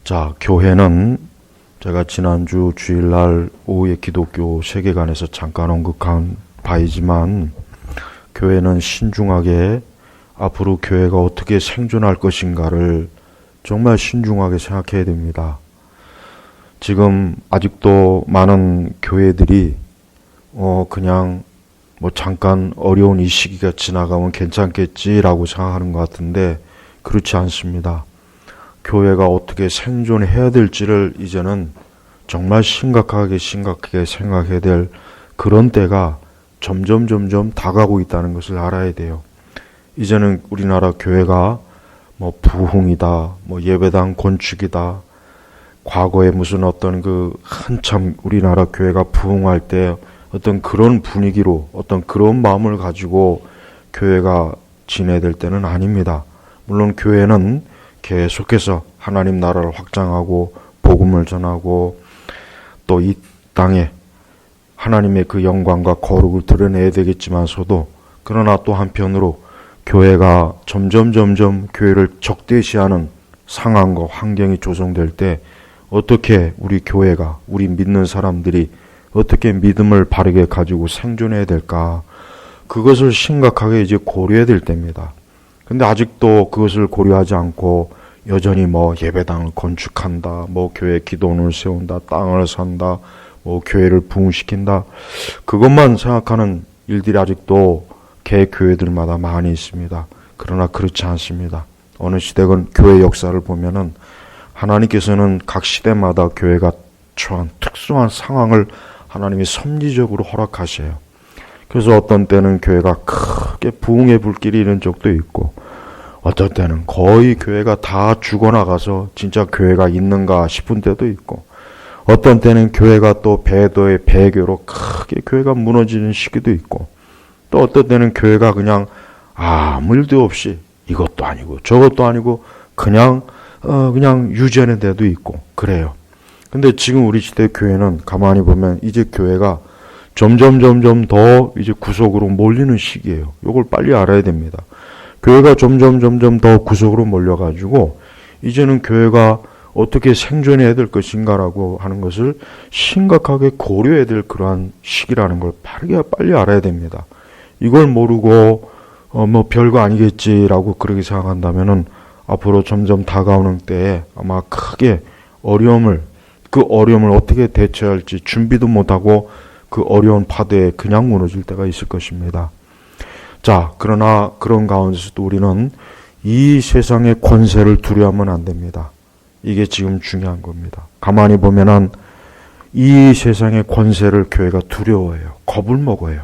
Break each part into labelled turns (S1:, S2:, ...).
S1: 자, 교회는 제가 지난주 주일날 오후에 기독교 세계관에서 잠깐 언급한 바이지만 교회는 신중하게 앞으로 교회가 어떻게 생존할 것인가를 정말 신중하게 생각해야 됩니다. 지금 아직도 많은 교회들이 그냥 잠깐 어려운 이 시기가 지나가면 괜찮겠지라고 생각하는 것 같은데 그렇지 않습니다. 교회가 어떻게 생존해야 될지를 이제는 정말 심각하게 생각해야 될 그런 때가 점점 다가오고 있다는 것을 알아야 돼요. 이제는 우리나라 교회가 부흥이다, 예배당 건축이다, 과거에 무슨 어떤 한참 우리나라 교회가 부흥할 때 어떤 그런 분위기로 어떤 그런 마음을 가지고 교회가 지내야 될 때는 아닙니다. 물론 교회는 계속해서 하나님 나라를 확장하고 복음을 전하고 또 이 땅에 하나님의 그 영광과 거룩을 드러내야 되겠지만서도 그러나 또 한편으로 교회가 점점 교회를 적대시하는 상황과 환경이 조성될 때 어떻게 우리 교회가 우리 믿는 사람들이 어떻게 믿음을 바르게 가지고 생존해야 될까? 그것을 심각하게 이제 고려해야 될 때입니다. 근데 아직도 그것을 고려하지 않고 여전히 예배당을 건축한다, 교회 기도원을 세운다, 땅을 산다, 교회를 부흥시킨다. 그것만 생각하는 일들이 아직도 개교회들마다 많이 있습니다. 그러나 그렇지 않습니다. 어느 시대건 교회 역사를 보면은 하나님께서는 각 시대마다 교회가 처한 특수한 상황을 하나님이 섭리적으로 허락하셔요. 그래서 어떤 때는 교회가 크게 부흥의 불길이 이런 적도 있고 어떤 때는 거의 교회가 다 죽어나가서 진짜 교회가 있는가 싶은 때도 있고 어떤 때는 교회가 또 배도의 배교로 크게 교회가 무너지는 시기도 있고 또 어떤 때는 교회가 그냥 아무 일도 없이 이것도 아니고 저것도 아니고 그냥 유지하는 데도 있고 그래요. 근데 지금 우리 시대 교회는 가만히 보면 이제 교회가 점점 더 이제 구석으로 몰리는 시기예요. 이걸 빨리 알아야 됩니다. 교회가 점점 더 구석으로 몰려가지고 이제는 교회가 어떻게 생존해야 될 것인가라고 하는 것을 심각하게 고려해야 될 그러한 시기라는 걸 빨리 알아야 됩니다. 이걸 모르고 별거 아니겠지라고 그렇게 생각한다면은 앞으로 점점 다가오는 때에 아마 크게 그 어려움을 어떻게 대처할지 준비도 못하고 그 어려운 파도에 그냥 무너질 때가 있을 것입니다. 자, 그러나 그런 가운데서도 우리는 이 세상의 권세를 두려워하면 안 됩니다. 이게 지금 중요한 겁니다. 가만히 보면은 이 세상의 권세를 교회가 두려워해요. 겁을 먹어요.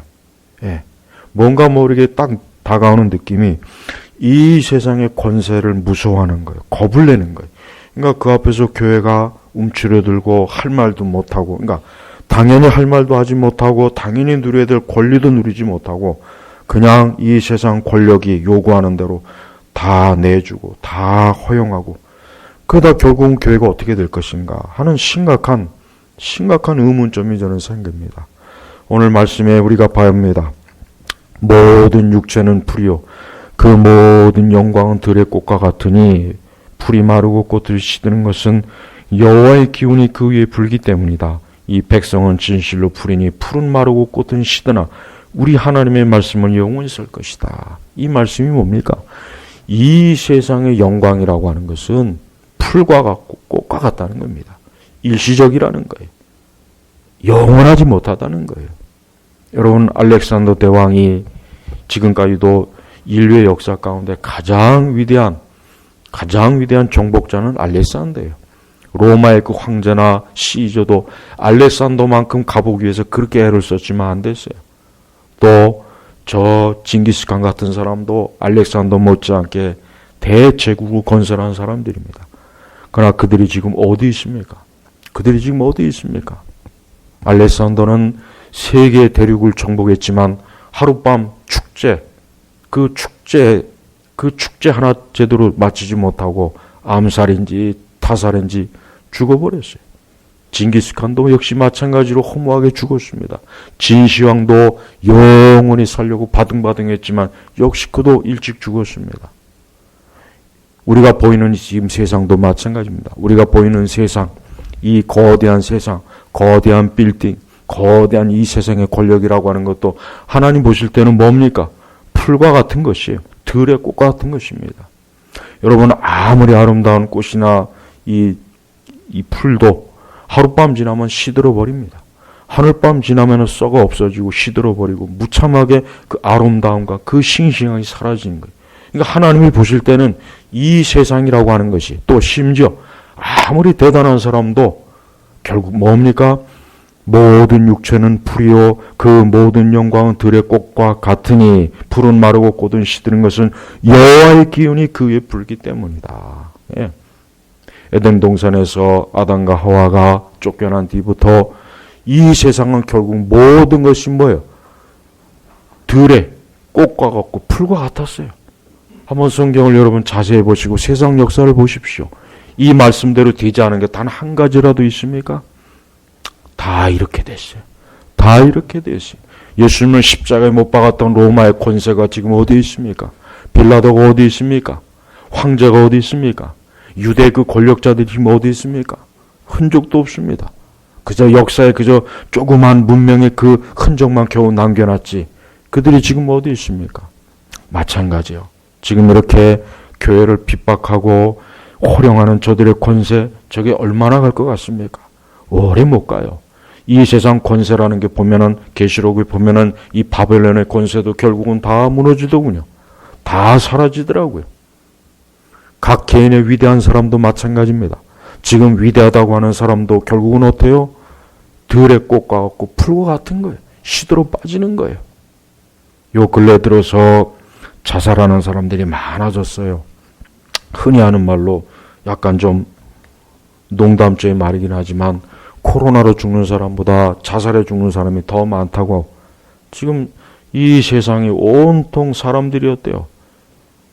S1: 예. 뭔가 모르게 딱 다가오는 느낌이 이 세상의 권세를 무서워하는 거예요. 겁을 내는 거예요. 그러니까 그 앞에서 교회가 움츠러들고 할 말도 못하고, 그러니까 당연히 할 말도 하지 못하고 당연히 누려야 될 권리도 누리지 못하고 그냥 이 세상 권력이 요구하는 대로 다 내주고 다 허용하고 그러다 결국은 교회가 어떻게 될 것인가 하는 심각한 의문점이 저는 생깁니다. 오늘 말씀에 우리가 봐야 합니다. 모든 육체는 풀이요 그 모든 영광은 들의 꽃과 같으니 풀이 마르고 꽃들이 시드는 것은 여호와의 기운이 그 위에 불기 때문이다. 이 백성은 진실로 풀이니 풀은 마르고 꽃은 시드나 우리 하나님의 말씀은 영원히 쓸 것이다. 이 말씀이 뭡니까? 이 세상의 영광이라고 하는 것은 풀과 같고 꽃과 같다는 겁니다. 일시적이라는 거예요. 영원하지 못하다는 거예요. 여러분, 알렉산더 대왕이 지금까지도 인류의 역사 가운데 가장 위대한 정복자는 알렉산더예요. 로마의 그 황제나 시저도 알렉산더만큼 가보기 위해서 그렇게 애를 썼지만 안 됐어요. 또 저 징기스칸 같은 사람도 알렉산더 못지않게 대제국을 건설한 사람들입니다. 그러나 그들이 지금 어디 있습니까? 알렉산더는 세계 대륙을 정복했지만 하룻밤 그 축제 하나 제대로 마치지 못하고 암살인지 타살인지 죽어버렸어요. 징기스칸도 역시 마찬가지로 허무하게 죽었습니다. 진시황도 영원히 살려고 바등바등했지만 역시 그도 일찍 죽었습니다. 우리가 보이는 지금 세상도 마찬가지입니다. 우리가 보이는 세상, 이 거대한 세상, 거대한 빌딩, 거대한 이 세상의 권력이라고 하는 것도 하나님 보실 때는 뭡니까? 풀과 같은 것이에요. 들의 꽃과 같은 것입니다. 여러분, 아무리 아름다운 꽃이나 이 풀도 하룻밤 지나면 시들어 버립니다. 하늘밤 지나면 썩어 없어지고 시들어 버리고 무참하게 그 아름다움과 그 싱싱함이 사라지는 거예요. 그러니까 하나님이 보실 때는 이 세상이라고 하는 것이, 또 심지어 아무리 대단한 사람도 결국 뭡니까? 모든 육체는 풀이요 그 모든 영광은 들의 꽃과 같으니 풀은 마르고 꽃은 시드는 것은 여호와의 기운이 그 위에 불기 때문이다. 예. 에덴 동산에서 아담과 하와가 쫓겨난 뒤부터 이 세상은 결국 모든 것이 뭐예요? 들의 꽃과 같고 풀과 같았어요. 한번 성경을 여러분 자세히 보시고 세상 역사를 보십시오. 이 말씀대로 되지 않은 게 단 한 가지라도 있습니까? 다 이렇게 됐어요. 다 이렇게 됐어요. 예수님을 십자가에 못 박았던 로마의 권세가 지금 어디 있습니까? 빌라도가 어디 있습니까? 황제가 어디 있습니까? 유대 그 권력자들이 지금 어디 있습니까? 흔적도 없습니다. 그저 역사에 그저 조그만 문명의 그 흔적만 겨우 남겨놨지. 그들이 지금 어디 있습니까? 마찬가지요. 지금 이렇게 교회를 핍박하고 호령하는 저들의 권세, 저게 얼마나 갈 것 같습니까? 오래 못 가요. 이 세상 권세라는 게 보면은, 계시록에 보면은 이 바벨론의 권세도 결국은 다 무너지더군요. 다 사라지더라고요. 각 개인의 위대한 사람도 마찬가지입니다. 지금 위대하다고 하는 사람도 결국은 어때요? 들의 꽃과 같고 풀과 같은 거예요. 시들어 빠지는 거예요. 요 근래 들어서 자살하는 사람들이 많아졌어요. 흔히 하는 말로 약간 좀 농담적인 말이긴 하지만 코로나로 죽는 사람보다 자살해 죽는 사람이 더 많다고. 지금 이 세상이 온통 사람들이 어때요?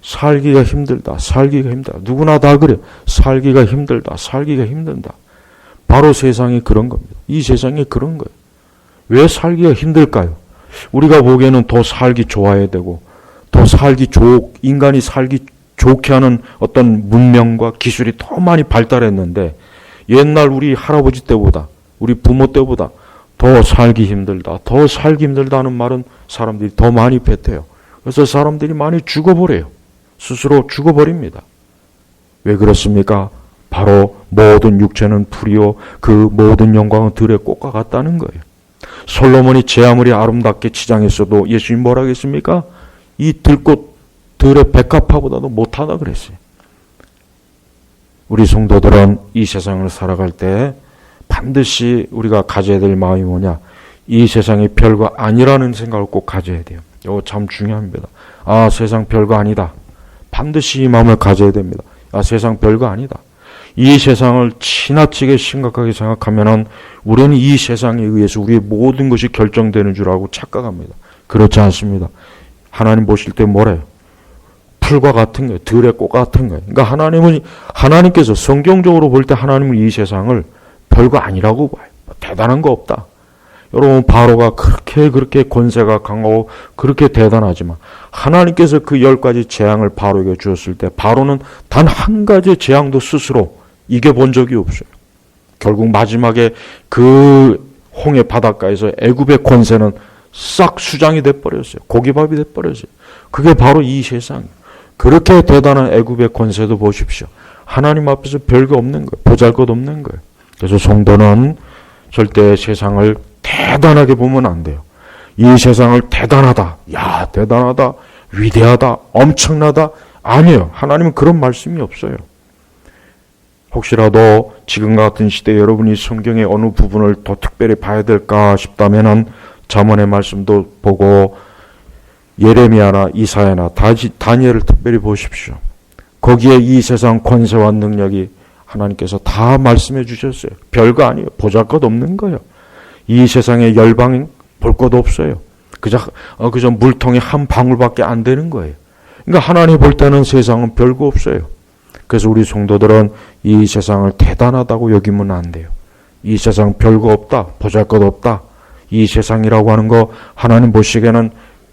S1: 살기가 힘들다. 살기가 힘들다. 누구나 다 그래. 살기가 힘들다. 살기가 힘든다. 바로 세상이 그런 겁니다. 이 세상이 그런 거예요. 왜 살기가 힘들까요? 우리가 보기에는 더 살기 좋아야 되고 더 인간이 살기 좋게 하는 어떤 문명과 기술이 더 많이 발달했는데 옛날 우리 할아버지 때보다 우리 부모 때보다 더 살기 힘들다. 더 살기 힘들다는 말은 사람들이 더 많이 뱉어요. 그래서 사람들이 많이 죽어버려요. 스스로 죽어버립니다. 왜 그렇습니까? 바로 모든 육체는 풀이요 그 모든 영광은 들의 꽃과 같다는 거예요. 솔로몬이 제 아무리 아름답게 치장했어도 예수님 뭐라 했습니까? 이 들꽃 들의 백합화보다도 못하다 그랬어요. 우리 성도들은 이 세상을 살아갈 때 반드시 우리가 가져야 될 마음이 뭐냐? 이 세상이 별거 아니라는 생각을 꼭 가져야 돼요. 이거 참 중요합니다. 아, 세상 별거 아니다. 반드시 이 마음을 가져야 됩니다. 아, 세상 별거 아니다. 이 세상을 지나치게 심각하게 생각하면은 우리는 이 세상에 의해서 우리의 모든 것이 결정되는 줄 알고 착각합니다. 그렇지 않습니다. 하나님 보실 때 뭐래요? 풀과 같은 거예요. 들의 꽃 같은 거예요. 그러니까 하나님께서 성경적으로 볼 때 하나님은 이 세상을 별거 아니라고 봐요. 대단한 거 없다. 여러분, 바로가 그렇게 권세가 강하고 그렇게 대단하지만 하나님께서 그 10가지 재앙을 바로에게 주었을 때 바로는 단 한 가지 재앙도 스스로 이겨본 적이 없어요. 결국 마지막에 그 홍해 바닷가에서 애굽의 권세는 싹 수장이 돼버렸어요. 고기밥이 돼버렸어요. 그게 바로 이 세상이에요. 그렇게 대단한 애굽의 권세도 보십시오. 하나님 앞에서 별거 없는 거예요. 보잘것없는 거예요. 그래서 성도는 절대 세상을 대단하게 보면 안 돼요. 이 세상을 대단하다, 야 대단하다, 위대하다, 엄청나다, 아니에요. 하나님은 그런 말씀이 없어요. 혹시라도 지금과 같은 시대에 여러분이 성경의 어느 부분을 더 특별히 봐야 될까 싶다면은 잠언의 말씀도 보고 예레미야나 이사야나 다니엘을 특별히 보십시오. 거기에 이 세상 권세와 능력이 하나님께서 다 말씀해 주셨어요. 별거 아니에요. 보잘것없는 거예요. 이 세상에 열방이 볼 것 없어요. 그저 물통에 한 방울밖에 안 되는 거예요. 그러니까 하나님 볼 때는 세상은 별거 없어요. 그래서 우리 성도들은 이 세상을 대단하다고 여기면 안 돼요. 이 세상 별거 없다. 보잘것 없다. 이 세상이라고 하는 거 하나님 보시기에는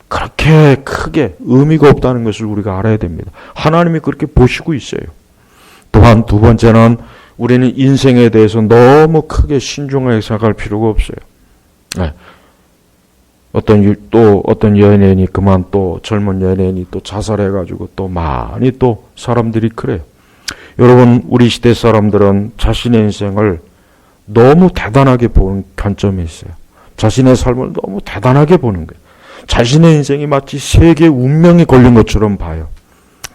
S1: 그렇게 크게 의미가 없다는 것을 우리가 알아야 됩니다. 하나님이 그렇게 보시고 있어요. 또한 두 번째는 우리는 인생에 대해서 너무 크게 신중하게 생각할 필요가 없어요. 네. 어떤 연예인이 그만 또 젊은 연예인이 또 자살해가지고 또 많이 또 사람들이 그래요. 여러분, 우리 시대 사람들은 자신의 인생을 너무 대단하게 보는 관점이 있어요. 자신의 삶을 너무 대단하게 보는 거예요. 자신의 인생이 마치 세계의 운명이 걸린 것처럼 봐요.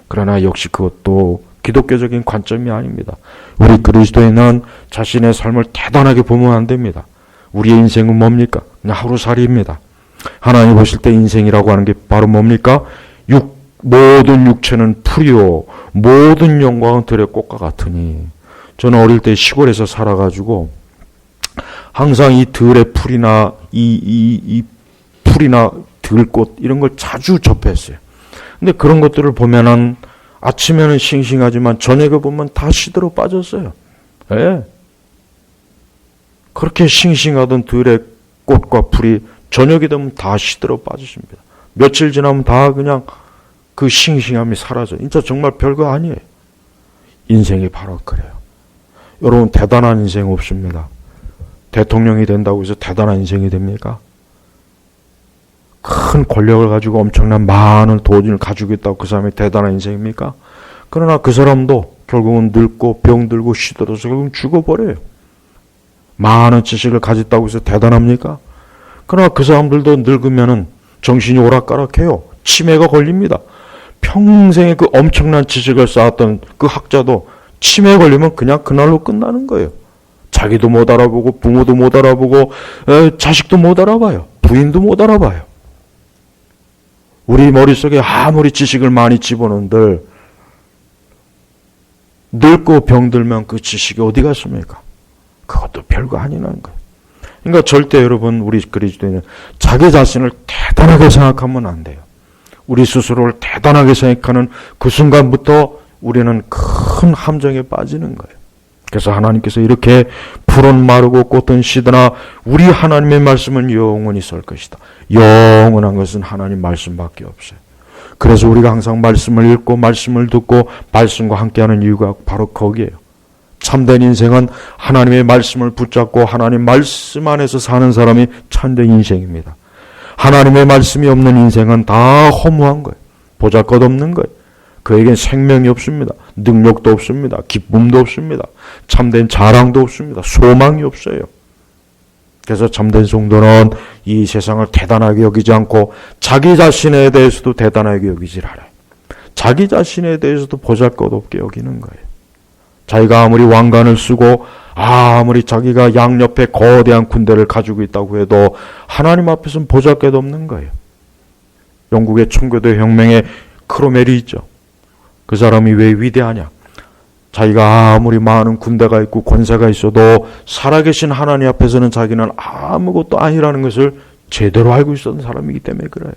S1: 그러나 역시 그것도 기독교적인 관점이 아닙니다. 우리 그리스도인은 자신의 삶을 대단하게 보면 안 됩니다. 우리의 인생은 뭡니까? 그냥 하루살이입니다. 하나님 보실 때 인생이라고 하는 게 바로 뭡니까? 모든 육체는 풀이요 모든 영광은 들의 꽃과 같으니. 저는 어릴 때 시골에서 살아가지고 항상 이 들의 풀이나 이 풀이나 들꽃 이런 걸 자주 접했어요. 근데 그런 것들을 보면은 아침에는 싱싱하지만 저녁에 보면 다 시들어 빠졌어요. 예. 그렇게 싱싱하던 들의 꽃과 풀이 저녁이 되면 다 시들어 빠지십니다. 며칠 지나면 다 그냥 그 싱싱함이 사라져요. 진짜 정말 별거 아니에요. 인생이 바로 그래요. 여러분, 대단한 인생 없습니다. 대통령이 된다고 해서 대단한 인생이 됩니까? 큰 권력을 가지고 엄청난 많은 돈을 가지고 있다고 그 사람이 대단한 인생입니까? 그러나 그 사람도 결국은 늙고 병들고 시들어서 결국은 죽어버려요. 많은 지식을 가졌다고 해서 대단합니까? 그러나 그 사람들도 늙으면은 정신이 오락가락해요. 치매가 걸립니다. 평생에 그 엄청난 지식을 쌓았던 그 학자도 치매에 걸리면 그냥 그날로 끝나는 거예요. 자기도 못 알아보고 부모도 못 알아보고 자식도 못 알아봐요. 부인도 못 알아봐요. 우리 머릿속에 아무리 지식을 많이 집어넣은들 늙고 병들면 그 지식이 어디 갔습니까? 그것도 별거 아니라는 거예요. 그러니까 절대 여러분, 우리 그리스도인은 자기 자신을 대단하게 생각하면 안 돼요. 우리 스스로를 대단하게 생각하는 그 순간부터 우리는 큰 함정에 빠지는 거예요. 그래서 하나님께서 이렇게 풀은 마르고 꽃은 시드나 우리 하나님의 말씀은 영원히 설 것이다. 영원한 것은 하나님 말씀밖에 없어요. 그래서 우리가 항상 말씀을 읽고 말씀을 듣고 말씀과 함께하는 이유가 바로 거기에요. 참된 인생은 하나님의 말씀을 붙잡고 하나님 말씀 안에서 사는 사람이 참된 인생입니다. 하나님의 말씀이 없는 인생은 다 허무한 거예요. 보잘것없는 거예요. 그에겐 생명이 없습니다. 능력도 없습니다. 기쁨도 없습니다. 참된 자랑도 없습니다. 소망이 없어요. 그래서 참된 성도는 이 세상을 대단하게 여기지 않고 자기 자신에 대해서도 대단하게 여기질 않아요. 자기 자신에 대해서도 보잘것없게 여기는 거예요. 자기가 아무리 왕관을 쓰고 아무리 자기가 양옆에 거대한 군대를 가지고 있다고 해도 하나님 앞에서는 보잘것없는 거예요. 영국의 청교도 혁명의 크로멜이 있죠. 그 사람이 왜 위대하냐? 자기가 아무리 많은 군대가 있고 권세가 있어도 살아계신 하나님 앞에서는 자기는 아무것도 아니라는 것을 제대로 알고 있었던 사람이기 때문에 그래요.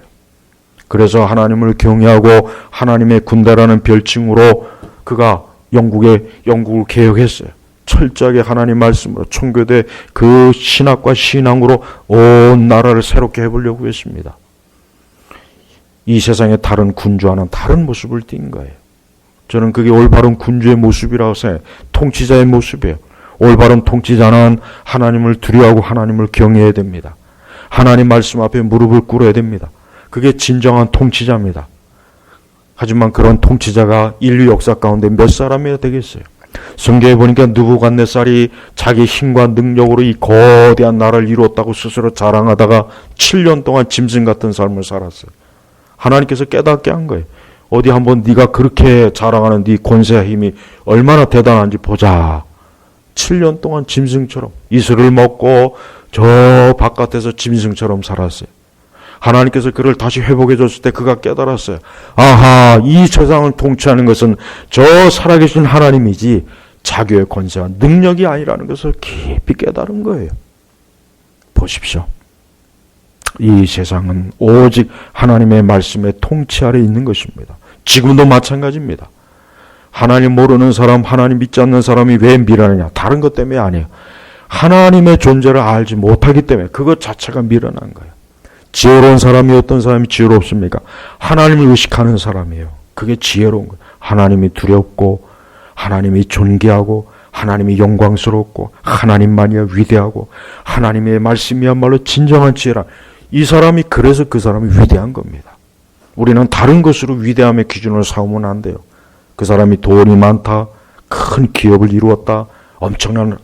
S1: 그래서 하나님을 경외하고 하나님의 군대라는 별칭으로 그가 영국을 개혁했어요. 철저하게 하나님 말씀으로 청교대 그 신학과 신앙으로 온 나라를 새롭게 해보려고 했습니다. 이 세상의 다른 군주와는 다른 모습을 띈 거예요. 저는 그게 올바른 군주의 모습이라고 생각해요. 통치자의 모습이에요. 올바른 통치자는 하나님을 두려워하고 하나님을 경외해야 됩니다. 하나님 말씀 앞에 무릎을 꿇어야 됩니다. 그게 진정한 통치자입니다. 하지만 그런 통치자가 인류 역사 가운데 몇 사람이나 되겠어요? 성경에 보니까 느부갓네살이 자기 힘과 능력으로 이 거대한 나라를 이루었다고 스스로 자랑하다가 7년 동안 짐승 같은 삶을 살았어요. 하나님께서 깨닫게 한 거예요. 어디 한번 네가 그렇게 자랑하는 네 권세와 힘이 얼마나 대단한지 보자. 7년 동안 짐승처럼 이슬을 먹고 저 바깥에서 짐승처럼 살았어요. 하나님께서 그를 다시 회복해 줬을 때 그가 깨달았어요. 아하, 이 세상을 통치하는 것은 저 살아계신 하나님이지 자기의 권세와 능력이 아니라는 것을 깊이 깨달은 거예요. 보십시오. 이 세상은 오직 하나님의 말씀의 통치 아래 있는 것입니다. 지금도 마찬가지입니다. 하나님 모르는 사람, 하나님 믿지 않는 사람이 왜 미련하냐? 다른 것 때문에 아니에요. 하나님의 존재를 알지 못하기 때문에 그것 자체가 미련한 거예요. 지혜로운 사람이 어떤 사람이 지혜롭습니까? 하나님을 의식하는 사람이에요. 그게 지혜로운 거예요. 하나님이 두렵고 하나님이 존귀하고 하나님이 영광스럽고 하나님만이 위대하고 하나님의 말씀이야말로 진정한 지혜라. 이 사람이 그래서 그 사람이 위대한 겁니다. 우리는 다른 것으로 위대함의 기준을 삼으면 안 돼요. 그 사람이 돈이 많다, 큰 기업을 이루었다, 엄청난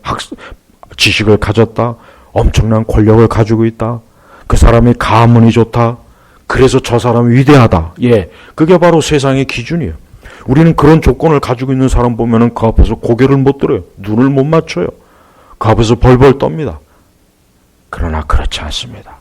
S1: 지식을 가졌다, 엄청난 권력을 가지고 있다, 그 사람의 가문이 좋다, 그래서 저 사람이 위대하다. 예, 그게 바로 세상의 기준이에요. 우리는 그런 조건을 가지고 있는 사람 보면은 그 앞에서 고개를 못 들어요. 눈을 못 맞춰요. 그 앞에서 벌벌 떱니다. 그러나 그렇지 않습니다.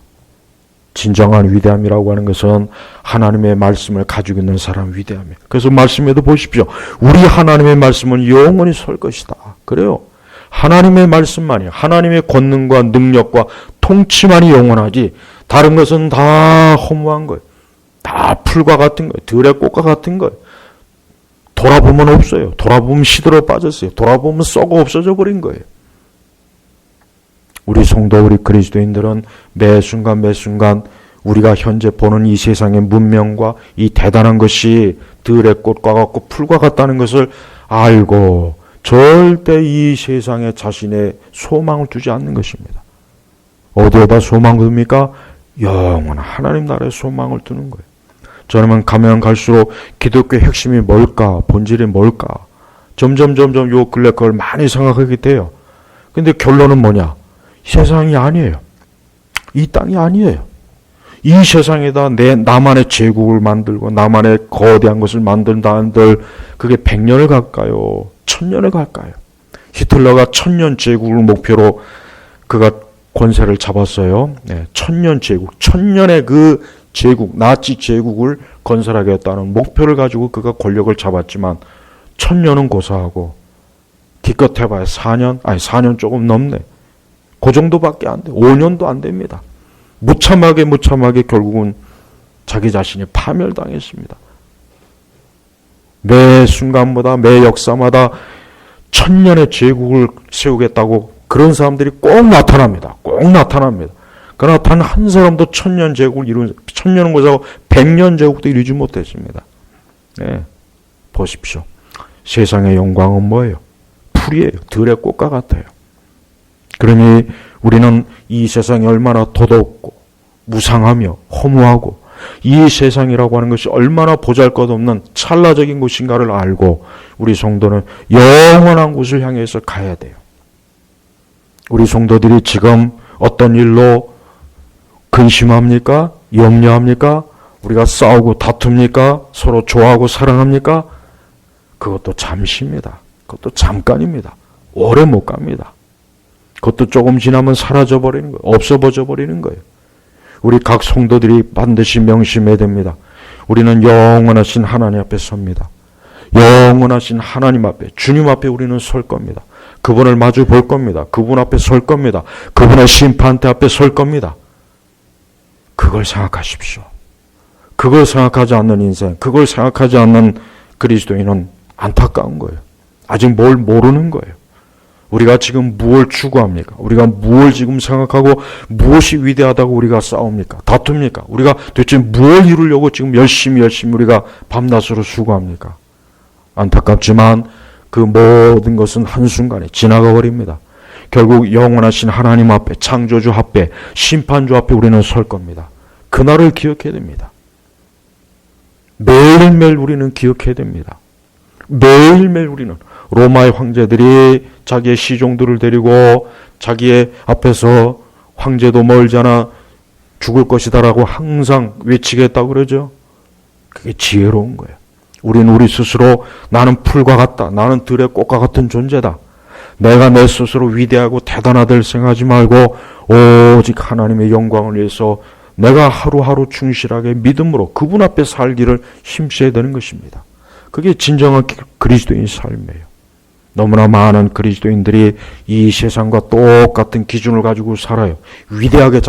S1: 진정한 위대함이라고 하는 것은 하나님의 말씀을 가지고 있는 사람 위대함이에요. 그래서 말씀에도 보십시오. 우리 하나님의 말씀은 영원히 설 것이다. 그래요. 하나님의 말씀만이, 하나님의 권능과 능력과 통치만이 영원하지 다른 것은 다 허무한 거예요. 다 풀과 같은 거예요. 들의 꽃과 같은 거예요. 돌아보면 없어요. 돌아보면 시들어 빠졌어요. 돌아보면 썩어 없어져 버린 거예요. 우리 성도, 우리 그리스도인들은 매 순간 매 순간 우리가 현재 보는 이 세상의 문명과 이 대단한 것이 들의 꽃과 같고 풀과 같다는 것을 알고 절대 이 세상에 자신의 소망을 두지 않는 것입니다. 어디에다 소망을 둡니까? 영원한 하나님 나라에 소망을 두는 거예요. 저는 가면 갈수록 기독교의 핵심이 뭘까? 본질이 뭘까? 점점 요 근래 그걸 많이 생각하게 돼요. 근데 결론은 뭐냐? 세상이 아니에요. 이 땅이 아니에요. 이 세상에다 나만의 제국을 만들고 나만의 거대한 것을 만든다 한들 그게 100년을 갈까요? 1000년을 갈까요? 히틀러가 1000년 제국을 목표로 그가 권세를 잡았어요. 네, 1000년 제국, 1000년의 그 제국, 나치 제국을 건설하겠다는 목표를 가지고 그가 권력을 잡았지만 1000년은 고사하고 기껏 해봐야 4년 조금 넘네. 그 정도밖에 안 돼. 5년도 안 됩니다. 무참하게 결국은 자기 자신이 파멸당했습니다. 매 순간마다 매 역사마다 1000년의 제국을 세우겠다고 그런 사람들이 꼭 나타납니다. 그러나 단 한 사람도 1000년 제국을 이룬 1000년은 고사하고 100년 제국도 이루지 못했습니다. 네, 보십시오. 세상의 영광은 뭐예요? 풀이에요. 들의 꽃과 같아요. 그러니 우리는 이 세상이 얼마나 도덕고 무상하며 허무하고 이 세상이라고 하는 것이 얼마나 보잘것없는 찰나적인 곳인가를 알고 우리 성도는 영원한 곳을 향해서 가야 돼요. 우리 성도들이 지금 어떤 일로 근심합니까? 염려합니까? 우리가 싸우고 다툽니까? 서로 좋아하고 사랑합니까? 그것도 잠시입니다. 그것도 잠깐입니다. 오래 못 갑니다. 그것도 조금 지나면 사라져버리는 거예요. 없어져 버리는 거예요. 우리 각 성도들이 반드시 명심해야 됩니다. 우리는 영원하신 하나님 앞에 섭니다. 영원하신 하나님 앞에, 주님 앞에 우리는 설 겁니다. 그분을 마주 볼 겁니다. 그분 앞에 설 겁니다. 그분의 심판대 앞에 설 겁니다. 그걸 생각하십시오. 그걸 생각하지 않는 인생, 그걸 생각하지 않는 그리스도인은 안타까운 거예요. 아직 뭘 모르는 거예요. 우리가 지금 무엇을 추구합니까? 우리가 무엇을 지금 생각하고 무엇이 위대하다고 우리가 싸웁니까? 다툽니까? 우리가 도대체 무엇을 이루려고 지금 열심히 우리가 밤낮으로 수고합니까? 안타깝지만 그 모든 것은 한순간에 지나가 버립니다. 결국 영원하신 하나님 앞에, 창조주 앞에, 심판주 앞에 우리는 설 겁니다. 그날을 기억해야 됩니다. 매일매일 우리는 기억해야 됩니다. 매일매일 우리는 로마의 황제들이 자기의 시종들을 데리고 자기의 앞에서 황제도 멀지 않아 죽을 것이다라고 항상 외치겠다고 그러죠. 그게 지혜로운 거예요. 우리는 우리 스스로 나는 풀과 같다. 나는 들의 꽃과 같은 존재다. 내가 내 스스로 위대하고 대단하다를 생각하지 말고 오직 하나님의 영광을 위해서 내가 하루하루 충실하게 믿음으로 그분 앞에 살기를 힘써야 되는 것입니다. 그게 진정한 그리스도인 삶이에요. 너무나 많은 그리스도인들이 이 세상과 똑같은 기준을 가지고 살아요. 위대하게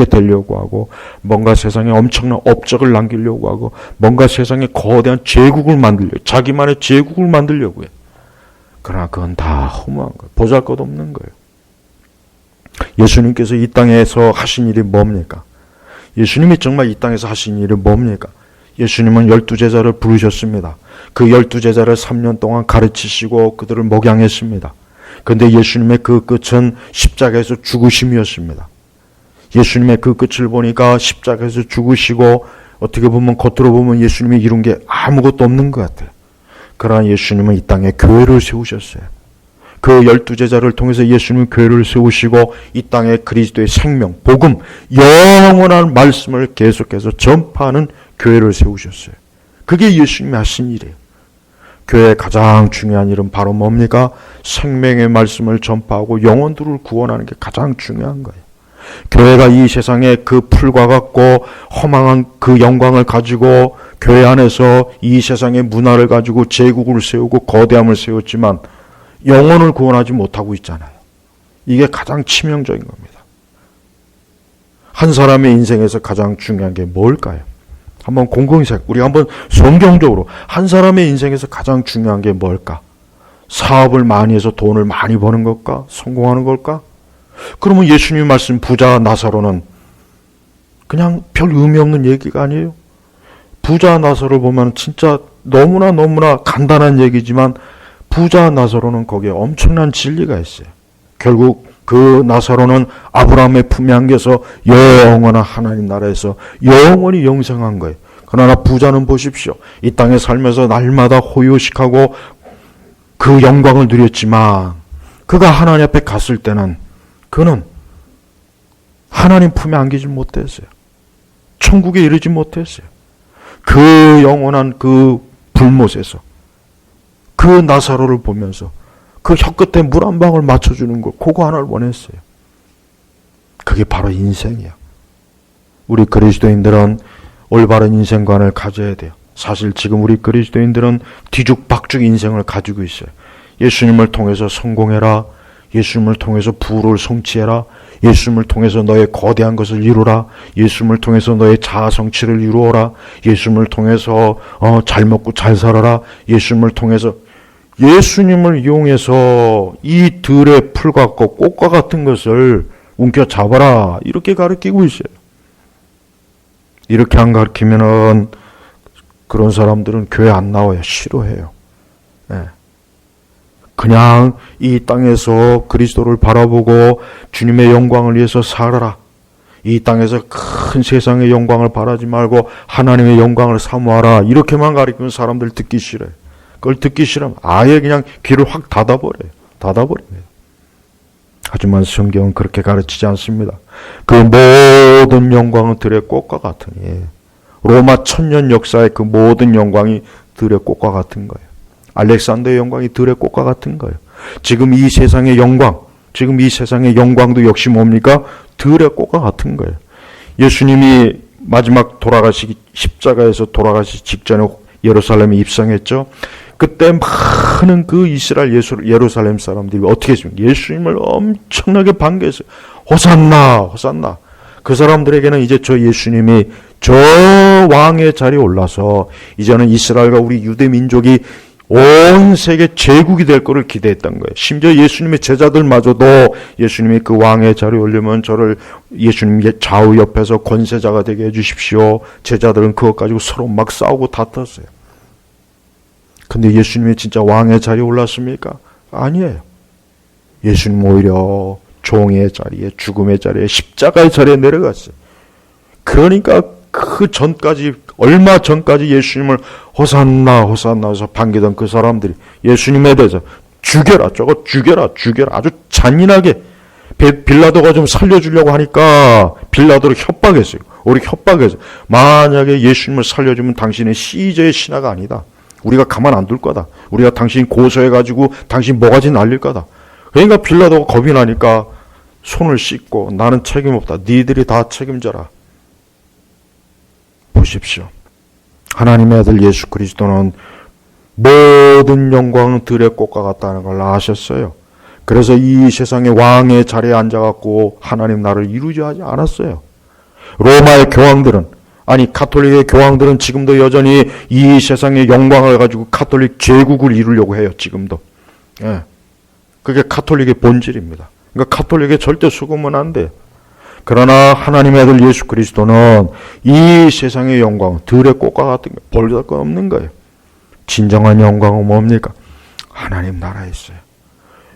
S1: 되려고 하고 뭔가 세상에 엄청난 업적을 남기려고 하고 뭔가 세상에 거대한 제국을 만들려고 자기만의 제국을 만들려고 해요. 그러나 그건 다 허무한 거예요. 보잘것없는 거예요. 예수님께서 이 땅에서 하신 일이 뭡니까? 예수님이 정말 이 땅에서 하신 일은 뭡니까? 예수님은 12제자를 부르셨습니다. 그 12제자를 3년 동안 가르치시고 그들을 목양했습니다. 그런데 예수님의 그 끝은 십자가에서 죽으심이었습니다. 예수님의 그 끝을 보니까 십자가에서 죽으시고 어떻게 보면 겉으로 보면 예수님이 이룬 게 아무것도 없는 것 같아요. 그러나 예수님은 이 땅에 교회를 세우셨어요. 그 12제자를 통해서 예수님은 교회를 세우시고 이 땅에 그리스도의 생명, 복음, 영원한 말씀을 계속해서 전파하는 교회를 세우셨어요. 그게 예수님이 하신 일이에요. 교회의 가장 중요한 일은 바로 뭡니까? 생명의 말씀을 전파하고 영혼들을 구원하는 게 가장 중요한 거예요. 교회가 이 세상에 그 풀과 같고 허망한 그 영광을 가지고 교회 안에서 이 세상의 문화를 가지고 제국을 세우고 거대함을 세웠지만 영혼을 구원하지 못하고 있잖아요. 이게 가장 치명적인 겁니다. 한 사람의 인생에서 가장 중요한 게 뭘까요? 한번 곰곰이 생각, 우리 한번 성경적으로 한 사람의 인생에서 가장 중요한 게 뭘까? 사업을 많이 해서 돈을 많이 버는 걸까? 성공하는 걸까? 그러면 예수님이 말씀 부자 나사로는 그냥 별 의미 없는 얘기가 아니에요. 부자 나사로 보면 진짜 너무나 간단한 얘기지만 부자 나사로는 거기에 엄청난 진리가 있어요. 결국 그 나사로는 아브라함의 품에 안겨서 영원한 하나님 나라에서 영원히 영생한 거예요. 그러나 부자는 보십시오. 이 땅에 살면서 날마다 호요식하고 그 영광을 누렸지만 그가 하나님 앞에 갔을 때는 그는 하나님 품에 안기지 못했어요. 천국에 이르지 못했어요. 그 영원한 그 불못에서 그 나사로를 보면서 그 혀끝에 물 한 방울 맞춰주는 거, 그거 하나를 원했어요. 그게 바로 인생이야. 우리 그리스도인들은 올바른 인생관을 가져야 돼요. 사실 지금 우리 그리스도인들은 뒤죽박죽 인생을 가지고 있어요. 예수님을 통해서 성공해라. 예수님을 통해서 부를 성취해라. 예수님을 통해서 너의 거대한 것을 이루라. 예수님을 통해서 너의 자아 성취를 이루어라. 예수님을 통해서 잘 먹고 잘 살아라. 예수님을 통해서 예수님을 이용해서 이 들의 풀 같고 꽃과 같은 것을 움켜 잡아라. 이렇게 가르치고 있어요. 이렇게 안 가르치면은 그런 사람들은 교회 안 나와요. 싫어해요. 네. 그냥 이 땅에서 그리스도를 바라보고 주님의 영광을 위해서 살아라. 이 땅에서 큰 세상의 영광을 바라지 말고 하나님의 영광을 사모하라. 이렇게만 가르치면 사람들 듣기 싫어요. 그걸 듣기 싫으면 아예 그냥 귀를 확 닫아버려요. 닫아버립니다. 하지만 성경은 그렇게 가르치지 않습니다. 그 모든 영광은 들의 꽃과 같으니 로마 천년 역사의 그 모든 영광이 들의 꽃과 같은 거예요. 알렉산더의 영광이 들의 꽃과 같은 거예요. 지금 이 세상의 영광, 지금 이 세상의 영광도 역시 뭡니까? 들의 꽃과 같은 거예요. 예수님이 마지막 돌아가시기 십자가에서 돌아가시기 직전에 예루살렘에 입성했죠. 그때 많은 그 이스라엘 예루살렘 사람들이 어떻게 했습니까? 예수님을 엄청나게 반겨했어요. 호산나, 호산나. 그 사람들에게는 이제 저 예수님이 저 왕의 자리에 올라서 이제는 이스라엘과 우리 유대 민족이 온 세계 제국이 될 거를 기대했던 거예요. 심지어 예수님의 제자들마저도 예수님이 그 왕의 자리에 오려면 저를 예수님의 좌우 옆에서 권세자가 되게 해주십시오. 제자들은 그것 가지고 서로 막 싸우고 다퉜어요. 근데 예수님이 진짜 왕의 자리에 올랐습니까? 아니에요. 예수님 오히려 종의 자리에, 죽음의 자리에, 십자가의 자리에 내려갔어요. 그러니까 그 전까지, 얼마 전까지 예수님을 호산나 호산나 해서 반기던 그 사람들이 예수님에 대해서 죽여라, 저거 죽여라, 죽여라, 아주 잔인하게 빌라도가 좀 살려주려고 하니까 빌라도를 협박했어요. 우리 협박했어요. 만약에 예수님을 살려주면 당신은 시저의 신하가 아니다. 우리가 가만 안 둘 거다. 우리가 당신 고소해가지고 당신 모가지 날릴 거다. 그러니까 빌라도가 겁이 나니까 손을 씻고 나는 책임 없다. 니들이 다 책임져라. 보십시오. 하나님의 아들 예수 그리스도는 모든 영광은 들의 꽃과 같다는 걸 아셨어요. 그래서 이 세상의 왕의 자리에 앉아갖고 하나님 나라를 이루지 하지 않았어요. 로마의 교황들은, 아니 가톨릭의 교황들은 지금도 여전히 이 세상의 영광을 가지고 가톨릭 제국을 이루려고 해요. 지금도. 예. 그게 가톨릭의 본질입니다. 그러니까 가톨릭에 절대 수긍은 안 돼요. 그러나 하나님의 아들 예수 그리스도는 이 세상의 영광, 들의 꽃과 같은 게 볼할 것 없는 거예요. 진정한 영광은 뭡니까? 하나님 나라에 있어요.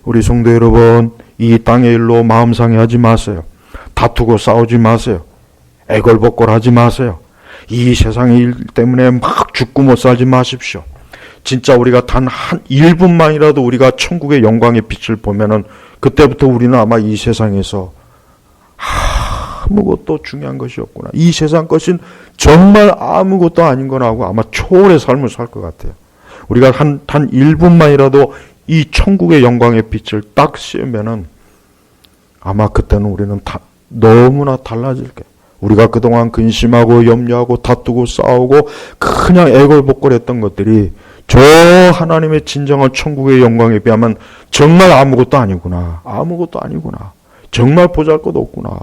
S1: 우리 성도 여러분, 이 땅의 일로 마음 상해하지 마세요. 다투고 싸우지 마세요. 애걸복걸하지 마세요. 이 세상의 일 때문에 막 죽고 못 살지 마십시오. 진짜 우리가 단 한 1분만이라도 우리가 천국의 영광의 빛을 보면은 그때부터 우리는 아마 이 세상에서 아무것도 중요한 것이 없구나. 이 세상 것은 정말 아무것도 아닌 거나 하고 아마 초월의 삶을 살 것 같아요. 우리가 단 1분만이라도 이 천국의 영광의 빛을 딱 씌우면은 아마 그때는 우리는 너무나 달라질 거예요. 우리가 그동안 근심하고 염려하고 다투고 싸우고 그냥 애걸복걸했던 것들이 저 하나님의 진정한 천국의 영광에 비하면 정말 아무것도 아니구나. 아무것도 아니구나. 정말 보잘것 없구나.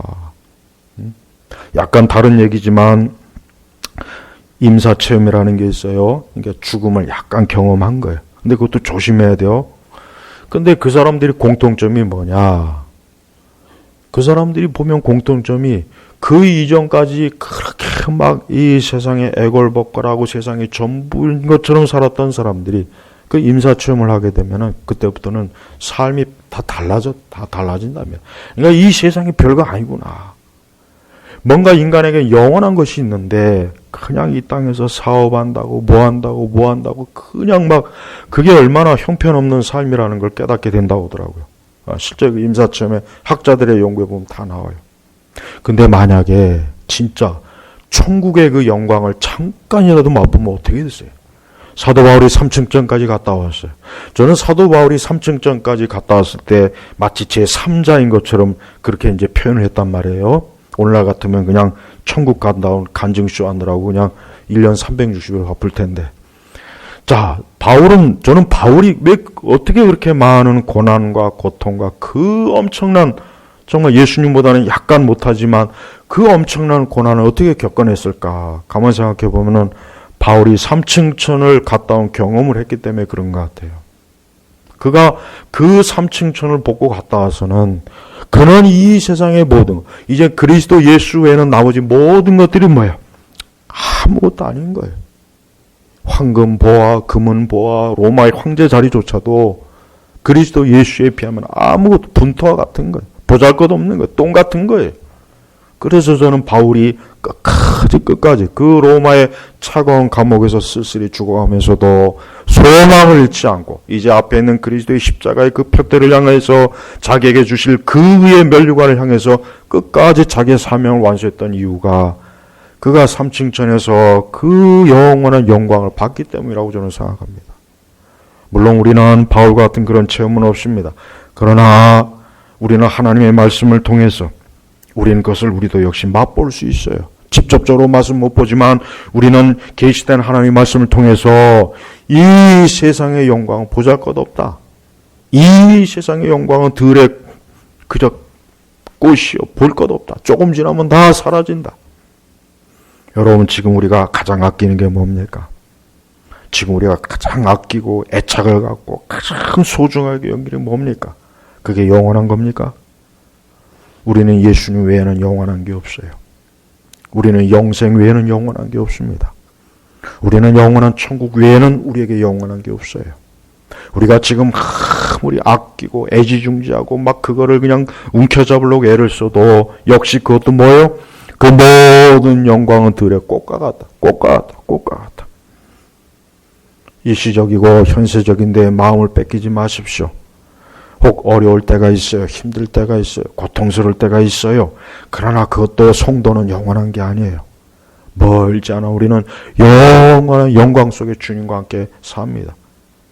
S1: 약간 다른 얘기지만 임사체험이라는 게 있어요. 그러니까 죽음을 약간 경험한 거예요. 근데 그것도 조심해야 돼요. 근데 그 사람들이 공통점이 뭐냐? 그 사람들이 보면 공통점이 그 이전까지 그렇게 막 이 세상에 애걸복걸하고 세상이 전부인 것처럼 살았던 사람들이 그 임사체험을 하게 되면은 그때부터는 삶이 다 달라진다며. 그러니까 이 세상이 별거 아니구나. 뭔가 인간에게 영원한 것이 있는데 그냥 이 땅에서 사업한다고 뭐 한다고 그냥 막 그게 얼마나 형편없는 삶이라는 걸 깨닫게 된다고 하더라고요. 실제 그 임사체험에 학자들의 연구에 보면 다 나와요. 근데 만약에 진짜 천국의 그 영광을 잠깐이라도 맛보면 어떻게 됐어요? 사도 바울이 3층전까지 갔다 왔어요. 저는 사도 바울이 3층전까지 갔다 왔을 때 마치 제 3자인 것처럼 그렇게 이제 표현을 했단 말이에요. 오늘날 같으면 그냥 천국 간다운 간증쇼 하느라고 그냥 1년 360일 바쁠 텐데. 자, 저는 바울이 왜 어떻게 그렇게 많은 고난과 고통과 그 엄청난 정말 예수님보다는 약간 못하지만 그 엄청난 고난을 어떻게 겪어냈을까? 가만히 생각해 보면은 바울이 3층천을 갔다 온 경험을 했기 때문에 그런 것 같아요. 그가 그 3층천을 벗고 갔다 와서는 그는 이 세상의 모든 이제 그리스도 예수 외에는 나머지 모든 것들이 뭐예요? 아무것도 아닌 거예요. 황금 보화, 금은 보화, 로마의 황제 자리조차도 그리스도 예수에 비하면 아무것도 분토와 같은 거예요. 보잘것없는 거예요. 똥 같은 거예요. 그래서 저는 바울이 끝까지 그 로마의 차가운 감옥에서 쓸쓸히 죽어가면서도 소망을 잃지 않고 이제 앞에 있는 그리스도의 십자가의 그 표대를 향해서 자기에게 주실 그 위의 면류관을 향해서 끝까지 자기의 사명을 완수했던 이유가 그가 삼층천에서 그 영원한 영광을 받기 때문이라고 저는 생각합니다. 물론 우리는 바울과 같은 그런 체험은 없습니다. 그러나 우리는 하나님의 말씀을 통해서 우리는 그것을 우리도 역시 맛볼 수 있어요. 직접적으로 맛은 못 보지만 우리는 계시된 하나님의 말씀을 통해서 이 세상의 영광은 보잘것없다. 이 세상의 영광은 들에 그저 꽃이요 볼 것 없다. 조금 지나면 다 사라진다. 여러분 지금 우리가 가장 아끼는 게 뭡니까? 지금 우리가 가장 아끼고 애착을 갖고 가장 소중하게 여기는 게 뭡니까? 그게 영원한 겁니까? 우리는 예수님 외에는 영원한 게 없어요. 우리는 영생 외에는 영원한 게 없습니다. 우리는 영원한 천국 외에는 우리에게 영원한 게 없어요. 우리가 지금 아무리 아끼고 애지중지하고 막 그거를 그냥 움켜잡으려고 애를 써도 역시 그것도 뭐예요? 그 모든 영광은 들의 꽃과 같다. 꽃과 같다. 꽃과 같다. 일시적이고 현세적인 데 마음을 뺏기지 마십시오. 혹 어려울 때가 있어요. 힘들 때가 있어요. 고통스러울 때가 있어요. 그러나 그것도 성도는 영원한 게 아니에요. 멀지 않아 우리는 영원한 영광 속에 주님과 함께 삽니다.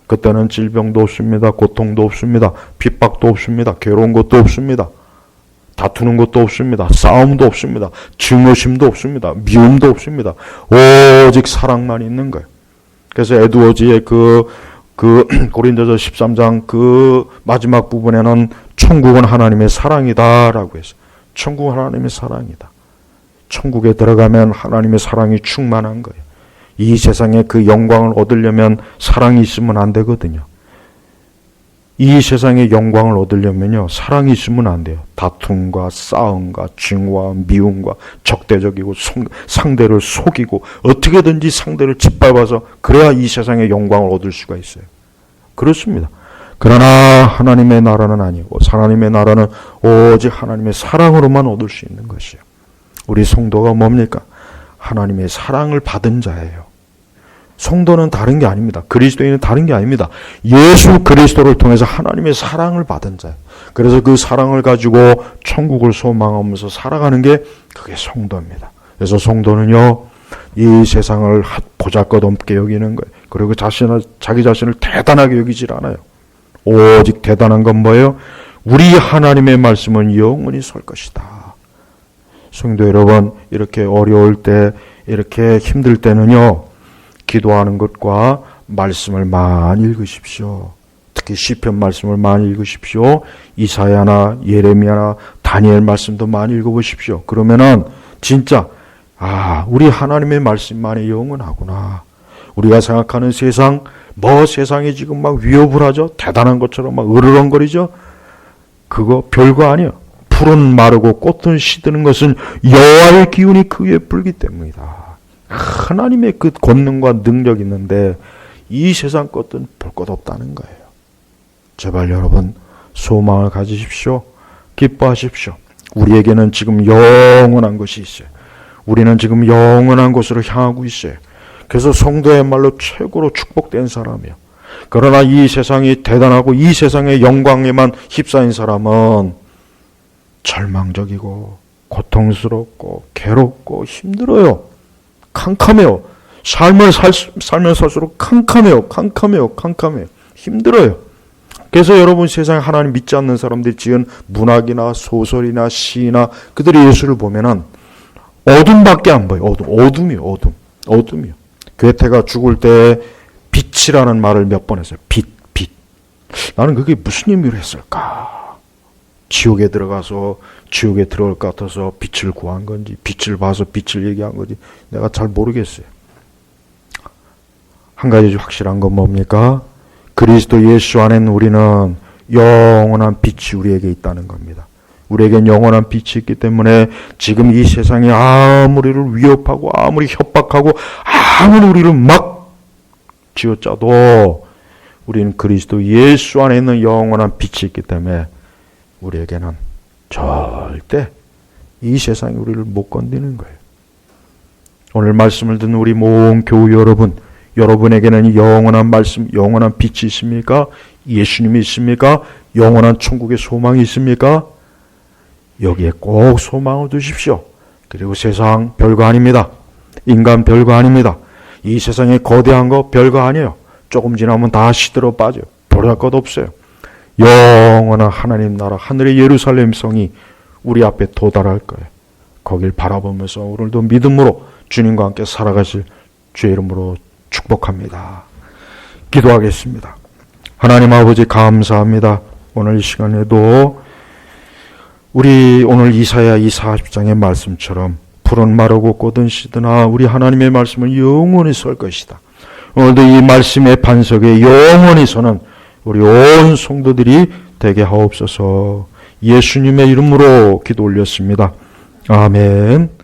S1: 그때는 질병도 없습니다. 고통도 없습니다. 핍박도 없습니다. 괴로운 것도 없습니다. 다투는 것도 없습니다. 싸움도 없습니다. 증오심도 없습니다. 미움도 없습니다. 오직 사랑만 있는 거예요. 그래서 에드워즈의 그 고린도서 13장 그 마지막 부분에는 천국은 하나님의 사랑이다라고 했어요. 천국은 하나님의 사랑이다. 천국에 들어가면 하나님의 사랑이 충만한 거예요. 이 세상에 그 영광을 얻으려면 사랑이 있으면 안 되거든요. 이 세상의 영광을 얻으려면요, 사랑이 있으면 안 돼요. 다툼과 싸움과 증오와 미움과 적대적이고 상대를 속이고 어떻게든지 상대를 짓밟아서 그래야 이 세상의 영광을 얻을 수가 있어요. 그렇습니다. 그러나 하나님의 나라는 아니고, 하나님의 나라는 오직 하나님의 사랑으로만 얻을 수 있는 것이에요. 우리 성도가 뭡니까? 하나님의 사랑을 받은 자예요. 성도는 다른 게 아닙니다. 그리스도인은 다른 게 아닙니다. 예수 그리스도를 통해서 하나님의 사랑을 받은 자예요. 그래서 그 사랑을 가지고 천국을 소망하면서 살아가는 게 그게 성도입니다. 그래서 성도는요, 이 세상을 보잘것없게 여기는 거예요. 그리고 자기 자신을 대단하게 여기질 않아요. 오직 대단한 건 뭐예요? 우리 하나님의 말씀은 영원히 설 것이다. 성도 여러분, 이렇게 어려울 때, 이렇게 힘들 때는요, 기도하는 것과 말씀을 많이 읽으십시오. 특히 시편 말씀을 많이 읽으십시오. 이사야나 예레미야나 다니엘 말씀도 많이 읽어보십시오. 그러면은 진짜 우리 하나님의 말씀만이 영원하구나. 우리가 생각하는 세상, 세상이 지금 막 위협을 하죠. 대단한 것처럼 막 으르렁거리죠. 그거 별거 아니에요. 풀은 마르고 꽃은 시드는 것은 여호와의 기운이 그 위에 불기 때문이다. 하나님의 그 권능과 능력이 있는데 이 세상 것은 볼 것 없다는 거예요. 제발 여러분, 소망을 가지십시오. 기뻐하십시오. 우리에게는 지금 영원한 것이 있어요. 우리는 지금 영원한 곳으로 향하고 있어요. 그래서 성도의말로 최고로 축복된 사람이에요. 그러나 이 세상이 대단하고 이 세상의 영광에만 휩싸인 사람은 절망적이고 고통스럽고 괴롭고 힘들어요. 캄캄해요. 삶을 살면 살수록 캄캄해요. 힘들어요. 그래서 여러분, 세상에 하나님 믿지 않는 사람들이 지은 문학이나 소설이나 시나 그들의 예술을 보면은 어둠밖에 안 보여요. 어둠이요. 괴테가 죽을 때 빛이라는 말을 몇 번 했어요. 빛. 나는 그게 무슨 의미로 했을까? 지옥에 들어가서 지옥에 들어올 것 같아서 빛을 구한 건지, 빛을 봐서 빛을 얘기한 건지 내가 잘 모르겠어요. 한 가지 확실한 건 뭡니까? 그리스도 예수 안에는 우리는 영원한 빛이 우리에게 있다는 겁니다. 우리에겐 영원한 빛이 있기 때문에 지금 이 세상이 아무리 우리를 위협하고 아무리 협박하고 아무리 우리를 막 쥐어짜도 우리는 그리스도 예수 안에 있는 영원한 빛이 있기 때문에 우리에게는 절대 이 세상이 우리를 못 건드리는 거예요. 오늘 말씀을 듣는 우리 모든 교우 여러분, 여러분에게는 영원한 말씀, 영원한 빛이 있습니까? 예수님이 있습니까? 영원한 천국의 소망이 있습니까? 여기에 꼭 소망을 두십시오. 그리고 세상 별거 아닙니다. 인간 별거 아닙니다. 이 세상에 거대한 거 별거 아니에요. 조금 지나면 다 시들어 빠져요. 보잘 것 없어요. 영원한 하나님 나라, 하늘의 예루살렘 성이 우리 앞에 도달할 거예요. 거길 바라보면서 오늘도 믿음으로 주님과 함께 살아가실 주의 이름으로 축복합니다. 기도하겠습니다. 하나님 아버지, 감사합니다. 오늘 이 시간에도 우리 오늘 이사야 40장의 말씀처럼 풀은 마르고 꽃은 시드나 우리 하나님의 말씀은 영원히 설 것이다. 오늘도 이 말씀의 반석에 영원히 서는 우리 온 성도들이 되게 하옵소서. 예수님의 이름으로 기도 올렸습니다. 아멘.